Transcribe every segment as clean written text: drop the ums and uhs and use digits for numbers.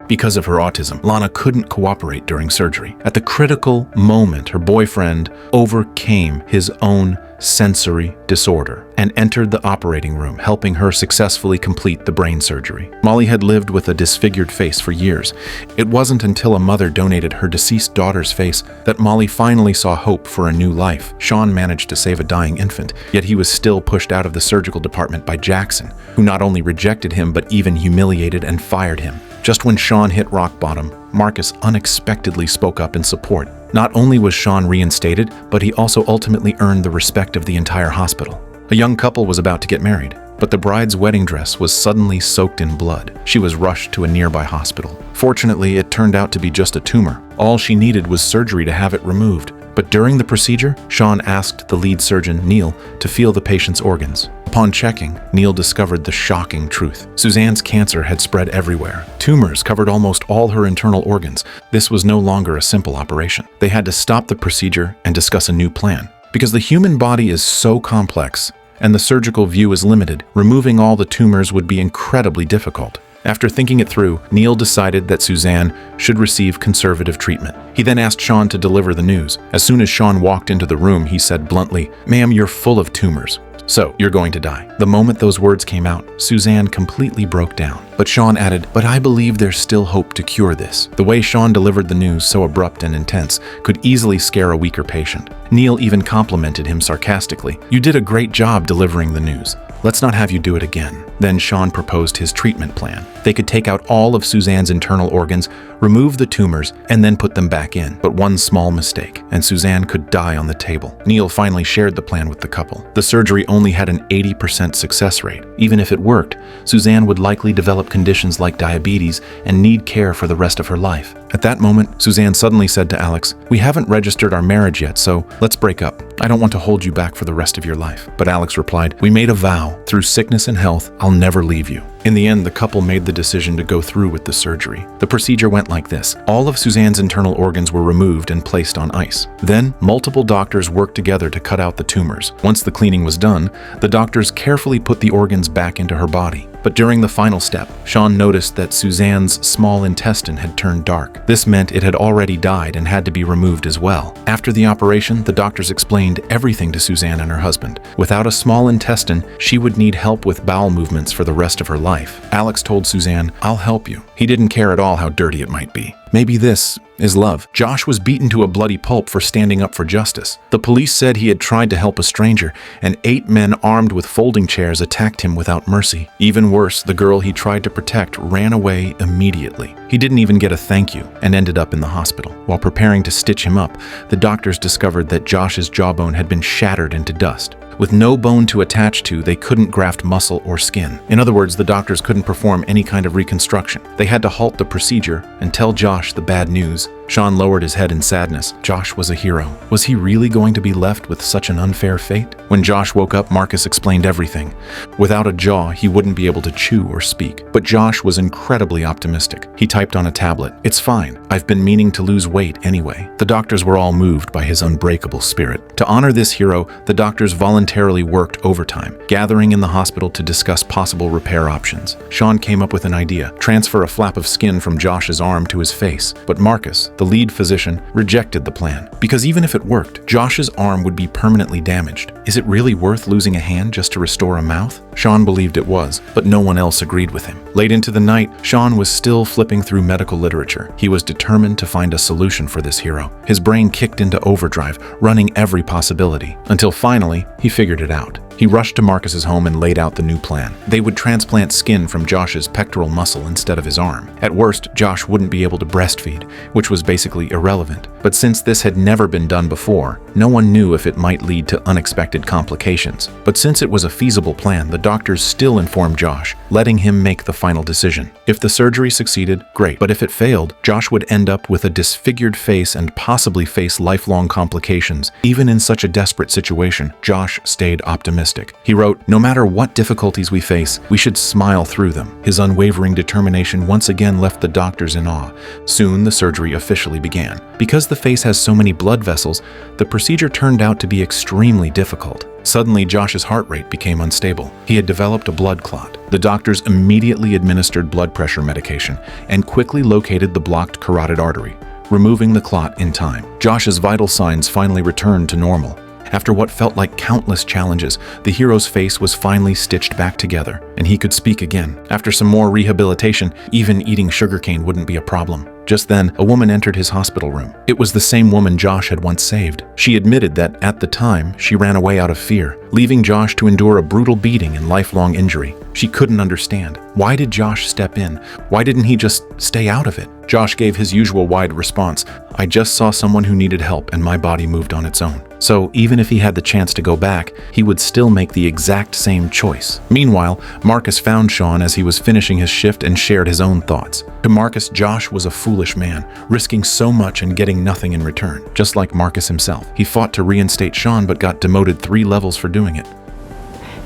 Because of her autism, Lana couldn't cooperate during surgery. At the critical moment, her boyfriend overcame his own sensory disorder and entered the operating room, helping her successfully complete the brain surgery. Molly had lived with a disfigured face for years. It wasn't until a mother donated her deceased daughter's face that Molly finally saw hope for a new life. Shaun managed to save a dying infant, yet he was still pushed out of the surgical department by Jackson, who not only rejected him but even humiliated and fired him. Just when Shaun hit rock bottom, Marcus unexpectedly spoke up in support. Not only was Shaun reinstated, but he also ultimately earned the respect of the entire hospital. A young couple was about to get married, but the bride's wedding dress was suddenly soaked in blood. She was rushed to a nearby hospital. Fortunately, it turned out to be just a tumor. All she needed was surgery to have it removed. But during the procedure, Shaun asked the lead surgeon, Neil, to feel the patient's organs. Upon checking, Neil discovered the shocking truth. Suzanne's cancer had spread everywhere. Tumors covered almost all her internal organs. This was no longer a simple operation. They had to stop the procedure and discuss a new plan. Because the human body is so complex and the surgical view is limited, removing all the tumors would be incredibly difficult. After thinking it through, Neil decided that Suzanne should receive conservative treatment. He then asked Shaun to deliver the news. As soon as Shaun walked into the room, he said bluntly, "Ma'am, you're full of tumors. So, you're going to die." The moment those words came out, Suzanne completely broke down. But Shaun added, "But I believe there's still hope to cure this." The way Shaun delivered the news, so abrupt and intense, could easily scare a weaker patient. Neil even complimented him sarcastically. "You did a great job delivering the news. Let's not have you do it again." Then Shaun proposed his treatment plan. They could take out all of Suzanne's internal organs, remove the tumors, and then put them back in. But one small mistake, and Suzanne could die on the table. Neil finally shared the plan with the couple. The surgery only had an 80% success rate. Even if it worked, Suzanne would likely develop conditions like diabetes and need care for the rest of her life. At that moment, Suzanne suddenly said to Alex, "We haven't registered our marriage yet, so let's break up. I don't want to hold you back for the rest of your life." But Alex replied, "We made a vow. Through sickness and health, I'll never leave you." In the end, the couple made the decision to go through with the surgery. The procedure went like this. All of Suzanne's internal organs were removed and placed on ice. Then, multiple doctors worked together to cut out the tumors. Once the cleaning was done, the doctors carefully put the organs back into her body. But during the final step, Shaun noticed that Suzanne's small intestine had turned dark. This meant it had already died and had to be removed as well. After the operation, the doctors explained everything to Suzanne and her husband. Without a small intestine, she would need help with bowel movements for the rest of her life. Alex told Suzanne, "I'll help you." He didn't care at all how dirty it might be. Maybe this is love. Josh was beaten to a bloody pulp for standing up for justice. The police said he had tried to help a stranger, and 8 men armed with folding chairs attacked him without mercy. Even worse, the girl he tried to protect ran away immediately. He didn't even get a thank you and ended up in the hospital. While preparing to stitch him up, the doctors discovered that Josh's jawbone had been shattered into dust. With no bone to attach to, they couldn't graft muscle or skin. In other words, the doctors couldn't perform any kind of reconstruction. They had to halt the procedure and tell Josh the bad news. Shaun lowered his head in sadness. Josh was a hero. Was he really going to be left with such an unfair fate? When Josh woke up, Marcus explained everything. Without a jaw, he wouldn't be able to chew or speak. But Josh was incredibly optimistic. He typed on a tablet, "It's fine. I've been meaning to lose weight anyway." The doctors were all moved by his unbreakable spirit. To honor this hero, the doctors voluntarily worked overtime, gathering in the hospital to discuss possible repair options. Shaun came up with an idea: transfer a flap of skin from Josh's arm to his face. But Marcus, the lead physician, rejected the plan. Because even if it worked, Josh's arm would be permanently damaged. Is it really worth losing a hand just to restore a mouth? Shaun believed it was, but no one else agreed with him. Late into the night, Shaun was still flipping through medical literature. He was determined to find a solution for this hero. His brain kicked into overdrive, running every possibility, until finally, he figured it out. He rushed to Marcus's home and laid out the new plan. They would transplant skin from Josh's pectoral muscle instead of his arm. At worst, Josh wouldn't be able to breastfeed, which was basically irrelevant. But since this had never been done before, no one knew if it might lead to unexpected complications. But since it was a feasible plan, the doctors still informed Josh, letting him make the final decision. If the surgery succeeded, great. But if it failed, Josh would end up with a disfigured face and possibly face lifelong complications. Even in such a desperate situation, Josh stayed optimistic. optimistic. He wrote, "No matter what difficulties we face, we should smile through them." His unwavering determination once again left the doctors in awe. Soon, the surgery officially began. Because the face has so many blood vessels, the procedure turned out to be extremely difficult. Suddenly, Josh's heart rate became unstable. He had developed a blood clot. The doctors immediately administered blood pressure medication and quickly located the blocked carotid artery, removing the clot in time. Josh's vital signs finally returned to normal. After what felt like countless challenges, the hero's face was finally stitched back together, and he could speak again. After some more rehabilitation, even eating sugarcane wouldn't be a problem. Just then, a woman entered his hospital room. It was the same woman Josh had once saved. She admitted that, at the time, she ran away out of fear, leaving Josh to endure a brutal beating and lifelong injury. She couldn't understand. Why did Josh step in? Why didn't he just stay out of it? Josh gave his usual wide response, "I just saw someone who needed help and my body moved on its own." So even if he had the chance to go back, he would still make the exact same choice. Meanwhile, Marcus found Shaun as he was finishing his shift and shared his own thoughts. To Marcus, Josh was a foolish man, risking so much and getting nothing in return. Just like Marcus himself, he fought to reinstate Shaun but got demoted 3 levels for doing it.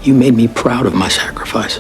You made me proud of my sacrifice.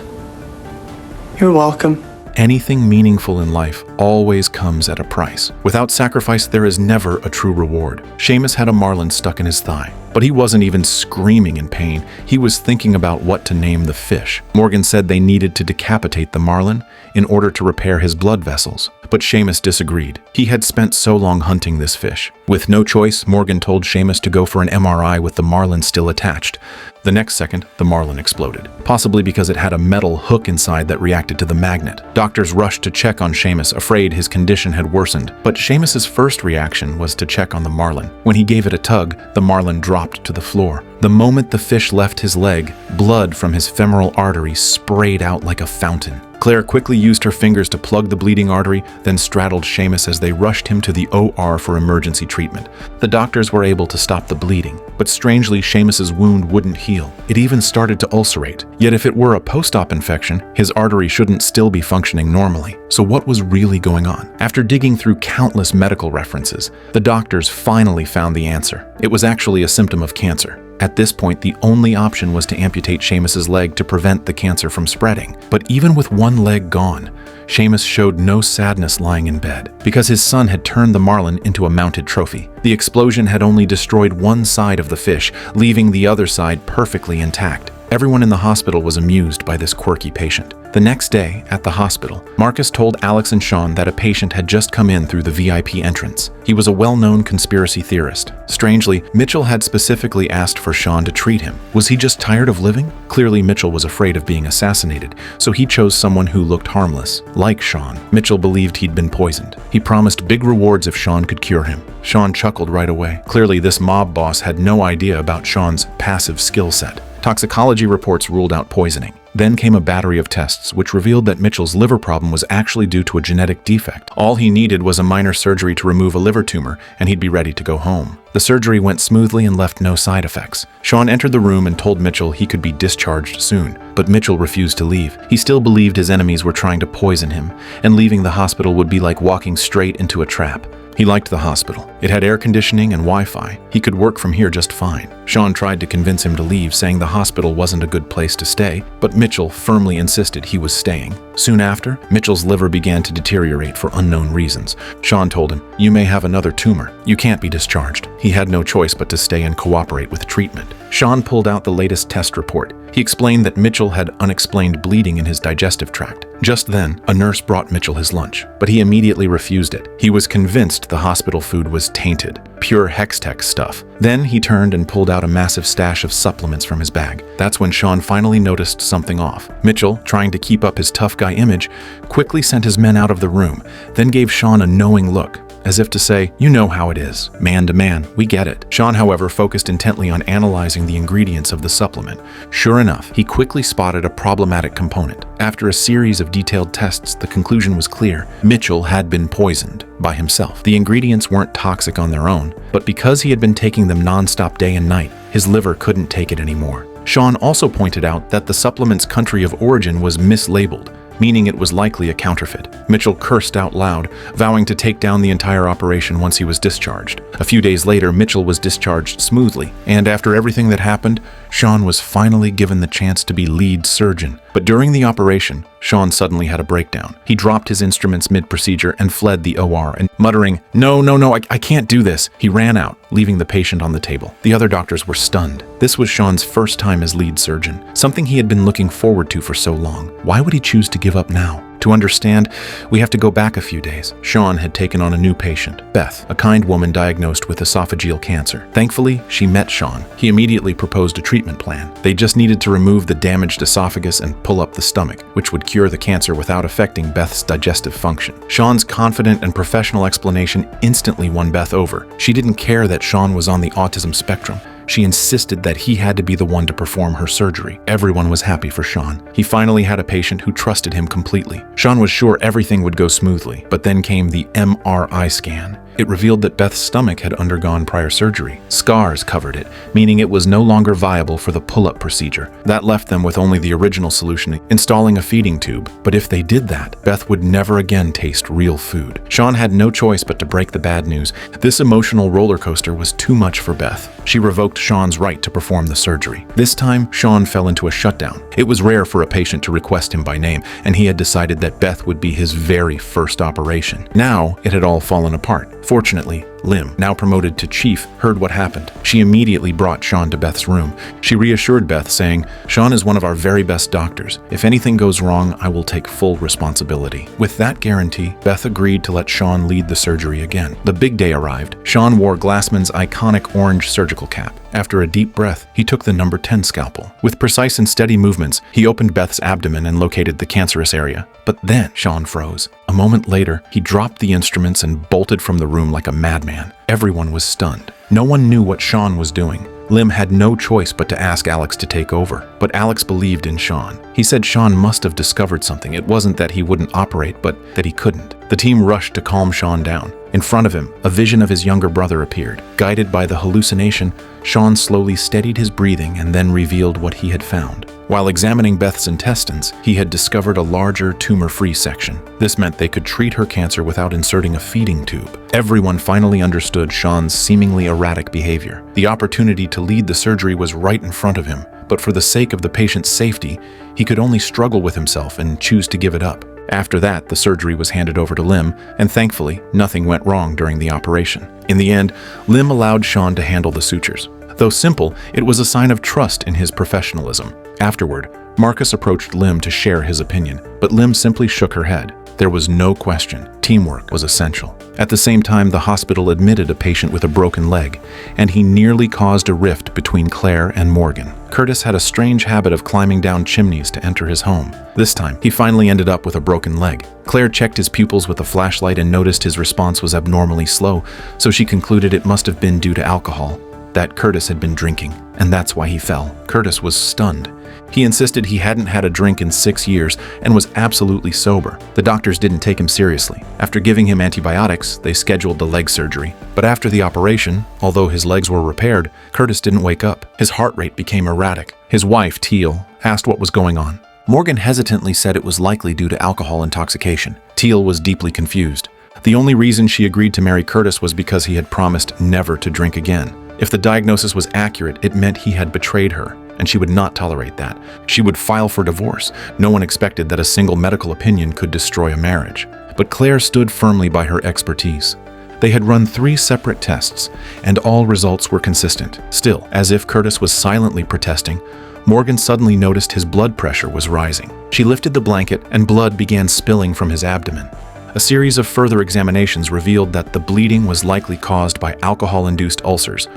You're welcome. Anything meaningful in life always comes at a price. Without sacrifice, there is never a true reward. Seamus had a marlin stuck in his thigh, but he wasn't even screaming in pain. He was thinking about what to name the fish. Morgan said they needed to decapitate the marlin in order to repair his blood vessels, but Seamus disagreed. He had spent so long hunting this fish. With no choice, Morgan told Seamus to go for an MRI with the marlin still attached. The next second, the marlin exploded, possibly because it had a metal hook inside that reacted to the magnet. Doctors rushed to check on Seamus, afraid his condition had worsened, but Seamus's first reaction was to check on the marlin. When he gave it a tug, the marlin dropped to the floor. The moment the fish left his leg, blood from his femoral artery sprayed out like a fountain. Claire quickly used her fingers to plug the bleeding artery, then straddled Seamus as they rushed him to the OR for emergency treatment. The doctors were able to stop the bleeding, but strangely, Seamus's wound wouldn't heal. It even started to ulcerate. Yet if it were a post-op infection, his artery shouldn't still be functioning normally. So what was really going on? After digging through countless medical references, the doctors finally found the answer. It was actually a symptom of cancer. At this point, the only option was to amputate Seamus's leg to prevent the cancer from spreading. But even with one leg gone, Seamus showed no sadness lying in bed, because his son had turned the marlin into a mounted trophy. The explosion had only destroyed one side of the fish, leaving the other side perfectly intact. Everyone in the hospital was amused by this quirky patient. The next day, at the hospital, Marcus told Alex and Shaun that a patient had just come in through the VIP entrance. He was a well-known conspiracy theorist. Strangely, Mitchell had specifically asked for Shaun to treat him. Was he just tired of living? Clearly, Mitchell was afraid of being assassinated, so he chose someone who looked harmless. Like Shaun, Mitchell believed he'd been poisoned. He promised big rewards if Shaun could cure him. Shaun chuckled right away. Clearly, this mob boss had no idea about Shaun's passive skill set. Toxicology reports ruled out poisoning. Then came a battery of tests, which revealed that Mitchell's liver problem was actually due to a genetic defect. All he needed was a minor surgery to remove a liver tumor, and he'd be ready to go home. The surgery went smoothly and left no side effects. Shaun entered the room and told Mitchell he could be discharged soon, but Mitchell refused to leave. He still believed his enemies were trying to poison him, and leaving the hospital would be like walking straight into a trap. He liked the hospital. It had air conditioning and Wi-Fi. He could work from here just fine. Shaun tried to convince him to leave, saying the hospital wasn't a good place to stay, but Mitchell firmly insisted he was staying. Soon after, Mitchell's liver began to deteriorate for unknown reasons. Shaun told him, "You may have another tumor. You can't be discharged." He had no choice but to stay and cooperate with treatment. Shaun pulled out the latest test report. He explained that Mitchell had unexplained bleeding in his digestive tract. Just then, a nurse brought Mitchell his lunch, but he immediately refused it. He was convinced the hospital food was tainted, pure Hextech stuff. Then he turned and pulled out a massive stash of supplements from his bag. That's when Shaun finally noticed something off. Mitchell, trying to keep up his tough guy image, quickly sent his men out of the room, then gave Shaun a knowing look, as if to say, "You know how it is. Man to man, we get it." Shaun, however, focused intently on analyzing the ingredients of the supplement. Sure enough, he quickly spotted a problematic component. After a series of detailed tests, the conclusion was clear. Mitchell had been poisoned by himself. The ingredients weren't toxic on their own, but because he had been taking them non-stop day and night, his liver couldn't take it anymore. Shaun also pointed out that the supplement's country of origin was mislabeled, meaning it was likely a counterfeit. Mitchell cursed out loud, vowing to take down the entire operation once he was discharged. A few days later, Mitchell was discharged smoothly, and after everything that happened, Shaun was finally given the chance to be lead surgeon. But during the operation, Shaun suddenly had a breakdown. He dropped his instruments mid-procedure and fled the OR, and muttering, No, I can't do this," he ran out, leaving the patient on the table. The other doctors were stunned. This was Shaun's first time as lead surgeon, something he had been looking forward to for so long. Why would he choose to give up now? To understand, we have to go back a few days. Shaun had taken on a new patient, Beth, a kind woman diagnosed with esophageal cancer. Thankfully, she met Shaun. He immediately proposed a treatment plan. They just needed to remove the damaged esophagus and pull up the stomach, which would cure the cancer without affecting Beth's digestive function. Shaun's confident and professional explanation instantly won Beth over. She didn't care that Shaun was on the autism spectrum. She insisted that he had to be the one to perform her surgery. Everyone was happy for Shaun. He finally had a patient who trusted him completely. Shaun was sure everything would go smoothly, but then came the MRI scan. It revealed that Beth's stomach had undergone prior surgery. Scars covered it, meaning it was no longer viable for the pull-up procedure. That left them with only the original solution, installing a feeding tube. But if they did that, Beth would never again taste real food. Shaun had no choice but to break the bad news. This emotional roller coaster was too much for Beth. She revoked Shaun's right to perform the surgery. This time, Shaun fell into a shutdown. It was rare for a patient to request him by name, and he had decided that Beth would be his very first operation. Now, it had all fallen apart. Fortunately, Lim, now promoted to chief, heard what happened. She immediately brought Shaun to Beth's room. She reassured Beth, saying, "Shaun is one of our very best doctors. If anything goes wrong, I will take full responsibility." With that guarantee, Beth agreed to let Shaun lead the surgery again. The big day arrived. Shaun wore Glassman's iconic orange surgical cap. After a deep breath, he took the number 10 scalpel. With precise and steady movements, he opened Beth's abdomen and located the cancerous area. But then Shaun froze. A moment later, he dropped the instruments and bolted from the room like a madman. Everyone was stunned. No one knew what Shaun was doing. Lim had no choice but to ask Alex to take over, but Alex believed in Shaun. He said Shaun must have discovered something. It wasn't that he wouldn't operate, but that he couldn't. The team rushed to calm Shaun down. In front of him, a vision of his younger brother appeared. Guided by the hallucination, Shaun slowly steadied his breathing and then revealed what he had found. While examining Beth's intestines, he had discovered a larger tumor-free section. This meant they could treat her cancer without inserting a feeding tube. Everyone finally understood Shaun's seemingly erratic behavior. The opportunity to lead the surgery was right in front of him, but for the sake of the patient's safety, he could only struggle with himself and choose to give it up. After that, the surgery was handed over to Lim, and thankfully, nothing went wrong during the operation. In the end, Lim allowed Shaun to handle the sutures. Though simple, it was a sign of trust in his professionalism. Afterward, Marcus approached Lim to share his opinion, but Lim simply shook her head. There was no question. Teamwork was essential. At the same time, the hospital admitted a patient with a broken leg, and he nearly caused a rift between Claire and Morgan. Curtis had a strange habit of climbing down chimneys to enter his home. This time, he finally ended up with a broken leg. Claire checked his pupils with a flashlight and noticed his response was abnormally slow, so she concluded it must have been due to alcohol, that Curtis had been drinking, and that's why he fell. Curtis was stunned. He insisted he hadn't had a drink in 6 years and was absolutely sober. The doctors didn't take him seriously. After giving him antibiotics, they scheduled the leg surgery. But after the operation, although his legs were repaired, Curtis didn't wake up. His heart rate became erratic. His wife, Teal, asked what was going on. Morgan hesitantly said it was likely due to alcohol intoxication. Teal was deeply confused. The only reason she agreed to marry Curtis was because he had promised never to drink again. If the diagnosis was accurate, it meant he had betrayed her, and she would not tolerate that. She would file for divorce. No one expected that a single medical opinion could destroy a marriage. But Claire stood firmly by her expertise. They had run 3 separate tests, and all results were consistent. Still, as if Curtis was silently protesting, Morgan suddenly noticed his blood pressure was rising. She lifted the blanket, and blood began spilling from his abdomen. A series of further examinations revealed that the bleeding was likely caused by alcohol-induced ulcers,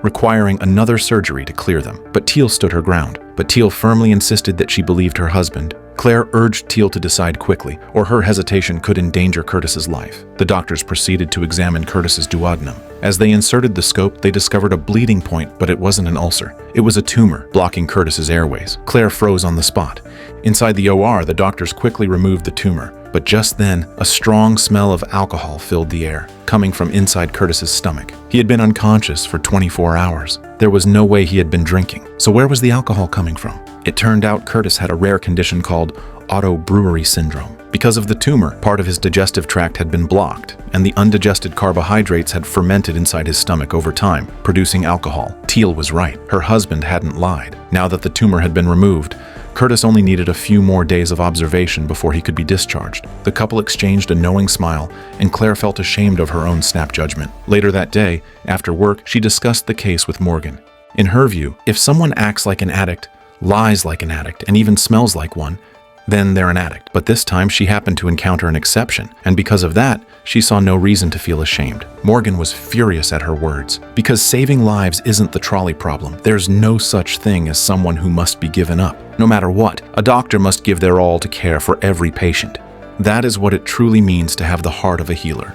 requiring another surgery to clear them. But Teal stood her ground. But Teal firmly insisted that she believed her husband. Claire urged Teal to decide quickly, or her hesitation could endanger Curtis's life. The doctors proceeded to examine Curtis's duodenum. As they inserted the scope, they discovered a bleeding point, but it wasn't an ulcer. It was a tumor, blocking Curtis's airways. Claire froze on the spot. Inside the OR, the doctors quickly removed the tumor. But just then, a strong smell of alcohol filled the air, coming from inside Curtis's stomach. He had been unconscious for 24 hours. There was no way he had been drinking. So where was the alcohol coming from? It turned out Curtis had a rare condition called auto-brewery syndrome. Because of the tumor, part of his digestive tract had been blocked, and the undigested carbohydrates had fermented inside his stomach over time, producing alcohol. Teal was right. Her husband hadn't lied. Now that the tumor had been removed, Curtis only needed a few more days of observation before he could be discharged. The couple exchanged a knowing smile, and Claire felt ashamed of her own snap judgment. Later that day, after work, she discussed the case with Morgan. In her view, if someone acts like an addict, lies like an addict, and even smells like one, then they're an addict. But this time she happened to encounter an exception, and because of that, she saw no reason to feel ashamed. Morgan was furious at her words. Because saving lives isn't the trolley problem. There's no such thing as someone who must be given up. No matter what, a doctor must give their all to care for every patient. That is what it truly means to have the heart of a healer.